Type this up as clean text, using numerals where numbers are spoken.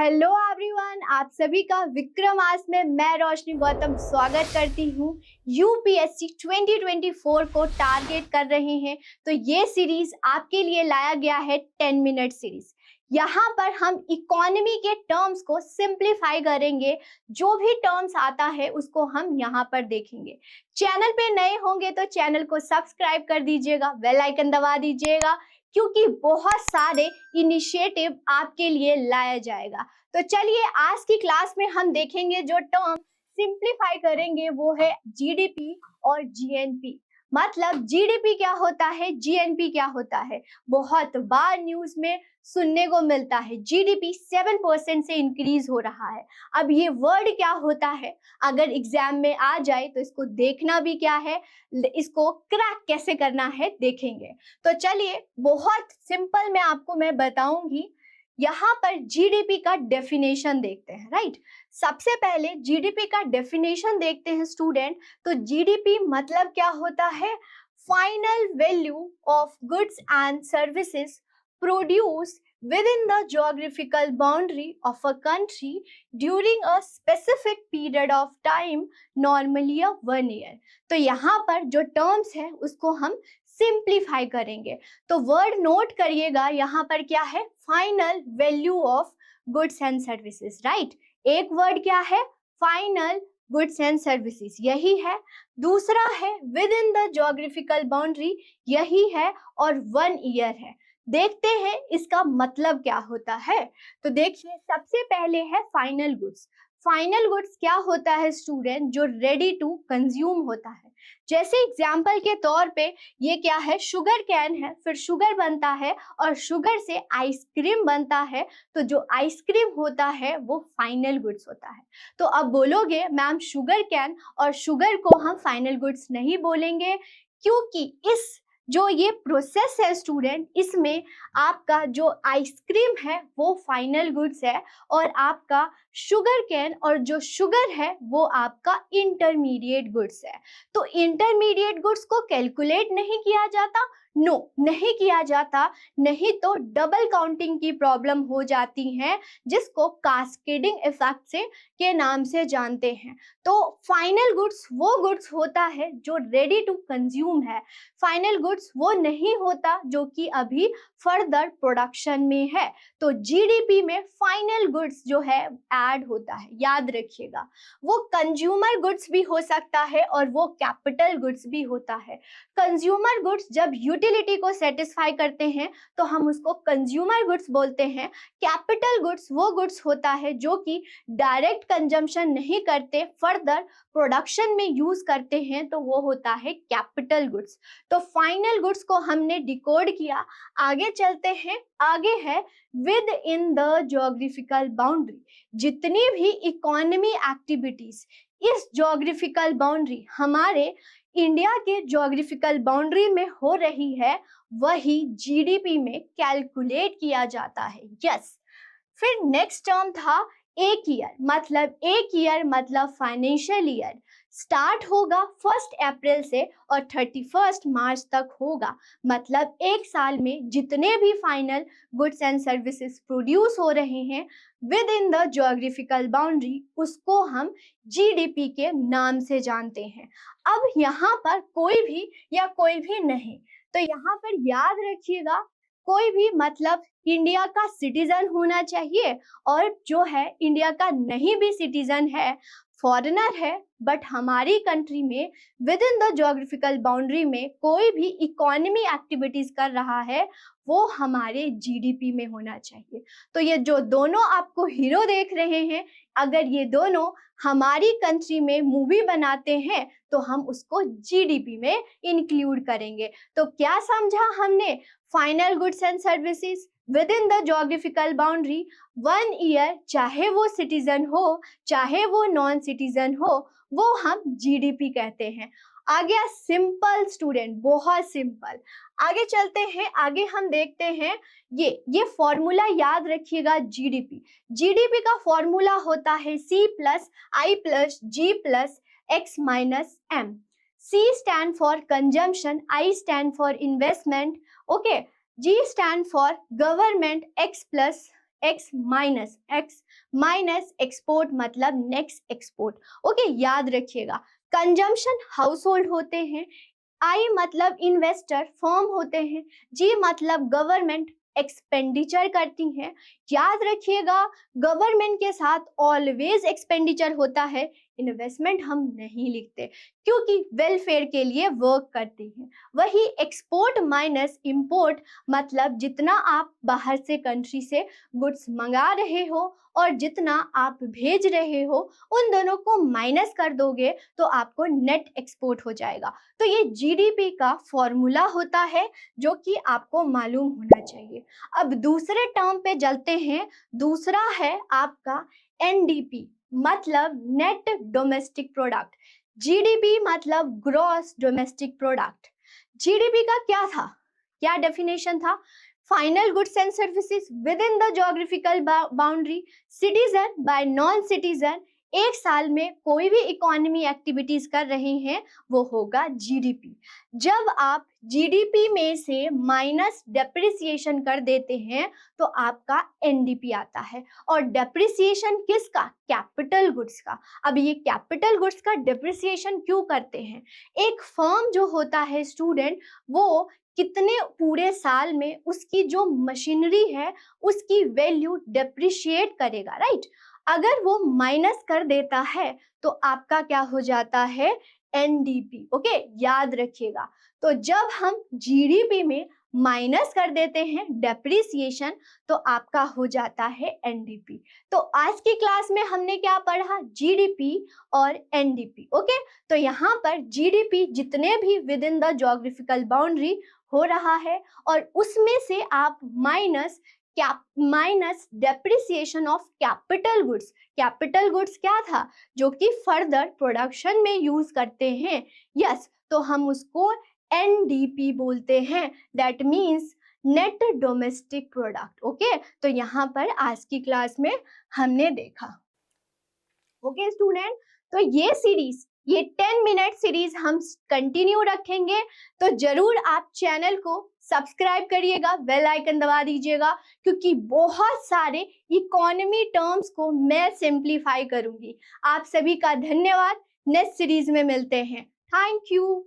Hello everyone, आप सभी का विक्रमास में मैं रोशनी गौतम स्वागत करती हूँ। यूपीएससी 2024 को टारगेट कर रहे हैं, तो ये सीरीज आपके लिए लाया गया है 10 मिनट सीरीज। यहाँ पर हम इकोनॉमी के टर्म्स को सिंप्लीफाई करेंगे। जो भी टर्म्स आता है उसको हम यहाँ पर देखेंगे। चैनल पे नए होंगे तो चैनल को सब्सक्राइब कर दीजिएगा, बेल आइकन दबा दीजिएगा, क्योंकि बहुत सारे इनिशिएटिव आपके लिए लाया जाएगा। तो चलिए आज की क्लास में हम देखेंगे, जो टर्म सिंप्लीफाई करेंगे वो है जीडीपी और जीएनपी। मतलब जीडीपी क्या होता है, जीएनपी क्या होता है। बहुत बार न्यूज में सुनने को मिलता है जीडीपी 7% से इंक्रीज हो रहा है। अब ये वर्ड क्या होता है, अगर एग्जाम में आ जाए तो इसको देखना भी क्या है, इसको क्रैक कैसे करना है देखेंगे। तो चलिए बहुत सिंपल में आपको मैं बताऊंगी। यहाँ पर जीडीपी का डेफिनेशन देखते हैं, राइट। सबसे पहले जीडीपी का डेफिनेशन देखते हैं स्टूडेंट। तो जीडीपी मतलब क्या होता है, final value of goods and services produce within the geographical boundary of a country during a specific period of time, normally a 1 year। तो यहाँ पर जो टर्म्स है उसको हम सिंप्लीफाई करेंगे। तो वर्ड नोट करिएगा, यहाँ पर क्या है, final value of goods and services, right. एक वर्ड क्या है, फाइनल गुड्स एंड सर्विसेज, यही है। दूसरा है with in the geographical boundary, यही है, और 1 ईयर है। देखते हैं इसका मतलब क्या होता है। तो देखिए सबसे पहले है फाइनल गुड्स। फाइनल गुड्स क्या होता है स्टूडेंट, जो रेडी टू कंज्यूम होता है। जैसे एग्जाम्पल के तौर पे ये क्या है, शुगर कैन है, फिर शुगर बनता है और शुगर से आइसक्रीम बनता है। तो जो आइसक्रीम होता है वो फाइनल गुड्स होता है। तो अब बोलोगे मैम शुगर कैन और शुगर को हम फाइनल गुड्स नहीं बोलेंगे, क्योंकि इस जो ये प्रोसेस है स्टूडेंट, इसमें आपका जो आइसक्रीम है वो फाइनल गुड्स है, और आपका शुगर कैन और जो शुगर है वो आपका इंटरमीडिएट गुड्स है। तो इंटरमीडिएट गुड्स को कैलकुलेट नहीं किया जाता, नो नहीं किया जाता, नहीं तो डबल काउंटिंग की प्रॉब्लम हो जाती है, जिसको कास्केडिंग इफेक्ट से के नाम से जानते हैं। तो फाइनल गुड्स वो गुड्स होता है जो रेडी टू कंज्यूम है। फाइनल गुड्स वो नहीं होता जो कि अभी फर्दर प्रोडक्शन में है। तो जीडीपी में फाइनल गुड्स जो है ऐड होता है, याद रखिएगा। वो कंज्यूमर गुड्स भी हो सकता है और वो कैपिटल गुड्स भी होता है। कंज्यूमर गुड्स जब यूटिलिटी को सेटिस्फाई करते हैं तो हम उसको कंज्यूमर गुड्स बोलते हैं। कैपिटल गुड्स वो गुड्स होता है जो कि डायरेक्ट कंजम्पशन नहीं करते, फर्दर प्रोडक्शन में यूज करते हैं, तो वो होता है कैपिटल गुड्स। तो फाइनल गुड्स को हमने डिकोड किया। आगे चलते हैं, आगे है with in the geographical boundary. जितनी भी इकोनॉमी एक्टिविटीज इस ज्योग्राफिकल बाउंड्री, हमारे इंडिया के ज्योग्राफिकल बाउंड्री में हो रही है, वही जीडीपी में कैलकुलेट किया जाता है। यस। फिर नेक्स्ट टर्म था एक ईयर। मतलब फाइनेंशियल ईयर स्टार्ट होगा 1 अप्रैल से और 31 मार्च तक होगा। मतलब एक साल में जितने भी final goods and services produce हो रहे हैं with in the geographical boundary, उसको हम जीडीपी के नाम से जानते हैं। अब यहाँ पर कोई भी या कोई भी नहीं, तो यहाँ पर याद रखिएगा, कोई भी मतलब इंडिया का सिटीजन होना चाहिए, और जो है इंडिया का नहीं भी सिटीजन है, फॉरेनर है, बट हमारी कंट्री में with in the geographical boundary में कोई भी इकोनॉमी एक्टिविटीज कर रहा है, वो हमारे जीडीपी में होना चाहिए। तो ये जो दोनों आपको हीरो देख रहे हैं, अगर ये दोनों हमारी कंट्री में मूवी बनाते हैं तो हम उसको जीडीपी में इंक्लूड करेंगे। तो क्या समझा हमने, final goods and services with in the geographical boundary 1 year, चाहे वो सिटीजन हो चाहे वो नॉन सिटीजन हो, वो हम जीडीपी कहते हैं। आ गया सिंपल स्टूडेंट, बहुत सिंपल। आगे चलते हैं, आगे हम देखते हैं ये फॉर्मूला याद रखिएगा। जीडीपी का फॉर्मूला होता है C plus I plus G plus X minus M। C stand for consumption, I stand for investment, okay, G stand for government, X plus x minus export मतलब नेक्स्ट एक्सपोर्ट। ओके, याद रखिएगा। Consumption house hold होते हैं, आई मतलब investor firm होते हैं, जी मतलब government expenditure करती हैं। याद रखिएगा, गवर्नमेंट के साथ ऑलवेज एक्सपेंडिचर होता है, इन्वेस्टमेंट हम नहीं लिखते क्योंकि वेलफेयर के लिए वर्क करते हैं। वही एक्सपोर्ट माइनस इंपोर्ट मतलब जितना आप बाहर से कंट्री से गुड्स मंगा रहे हो और जितना आप भेज रहे हो, उन दोनों को माइनस कर दोगे तो आपको नेट एक्सपोर्ट हो जाएगा। तो ये जीडीपी का फॉर्मूला होता है जो कि आपको मालूम होना चाहिए। अब दूसरे टर्म पे चलते हैं। दूसरा है आपका एनडीपी मतलब नेट डोमेस्टिक प्रोडक्ट। जीडीपी मतलब ग्रॉस डोमेस्टिक प्रोडक्ट। जीडीपी का क्या था, क्या डेफिनेशन था? Final goods and services with in the geographical boundary, citizen bye non citizen, एक साल में कोई भी इकोनॉमी एक्टिविटीज कर रहे हैं वो होगा जीडीपी। जब आप जीडीपी में से माइनस डेप्रिसिएशन कर देते हैं तो आपका एनडीपी आता है। और डेप्रिसिएशन किसका? कैपिटल गुड्स का। अब ये कैपिटल गुड्स का डेप्रिसिएशन क्यों करते हैं? एक फर्म जो होता है स्टूडेंट, वो कितने पूरे साल में उसकी जो मशीनरी है उसकी वैल्यू डेप्रिशिएट करेगा, राइट? अगर वो माइनस कर देता है तो आपका क्या हो जाता है? एनडीपी। ओके, याद रखिएगा। तो जब हम जीडीपी में माइनस कर देते हैं डेप्रिसिएशन तो आपका हो जाता है एनडीपी। तो आज की क्लास में हमने क्या पढ़ा? जीडीपी और एनडीपी। ओके, तो यहाँ पर जीडीपी जितने भी with in the geographical boundary हो रहा है और उसमें से आप minus depreciation of capital goods. Capital goods क्या था? जो कि फर्दर प्रोडक्शन में यूज करते हैं। यस, तो हम उसको एनडीपी बोलते हैं, that means net domestic product. Okay, तो यहाँ पर आज की क्लास में हमने देखा। ओके स्टूडेंट, तो ये 10 मिनट सीरीज हम कंटिन्यू रखेंगे, तो जरूर आप चैनल को सब्सक्राइब करिएगा, बेल आइकन दबा दीजिएगा, क्योंकि बहुत सारे इकोनॉमी टर्म्स को मैं सिंप्लीफाई करूंगी। आप सभी का धन्यवाद। नेक्स्ट सीरीज में मिलते हैं। Thank you.